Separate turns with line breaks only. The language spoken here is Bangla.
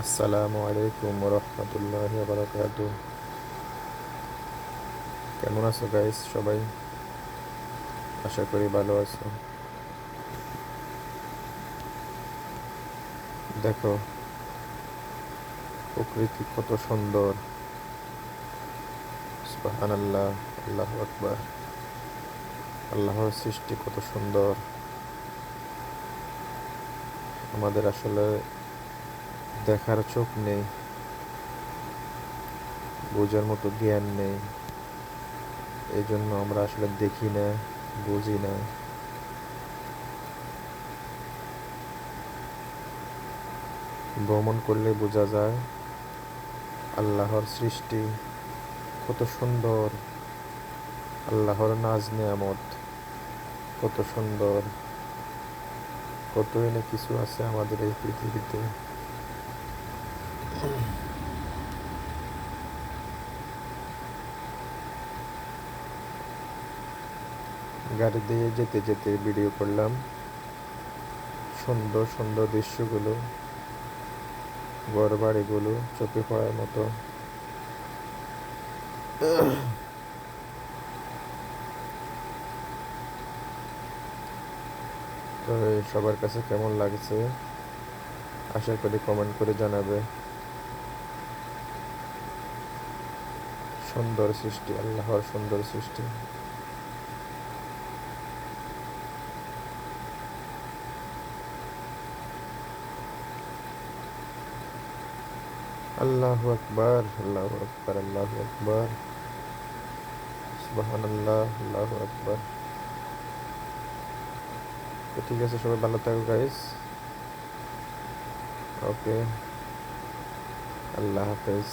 আসসালামু আলাইকুম রহমতুল্লাহ বারাকাতু। কেমন আছো গাইস সবাই? আশা করি ভালো আছো। দেখো প্রকৃতি কত সুন্দর। সুবহানাল্লাহ, আল্লাহু আকবার। আল্লাহর সৃষ্টি কত সুন্দর। আমাদের আসলে দেখার চোখ নেই, বোঝার মতো জ্ঞান নেই, এই জন্য আমরা আসলে দেখি না, বুঝি না। ভ্রমণ করলে বোঝা যায় আল্লাহর সৃষ্টি কত সুন্দর, আল্লাহর নাজ নেয়ামত কত সুন্দর। কতই না কিছু আছে আমাদের এই পৃথিবীতে। গাড়ি দিয়ে যেতে যেতে ভিডিও করলাম সুন্দর সুন্দর দৃশ্যগুলো, ঘর বাড়িগুলো চোখে পড়ার মতো। তো সবার কাছে কেমন লাগছে আশা করি কমেন্ট করে জানাবে। সুন্দর সৃষ্টি, আল্লাহর সুন্দর সৃষ্টি। আল্লাহু আকবার, আল্লাহু আকবার, আল্লাহু আকবার। সুবহানাল্লাহ, আল্লাহু আকবার। তো ঠিক আছে, সবাই ভালো থাকো গাইস। ওকে, আল্লাহ হাফেজ।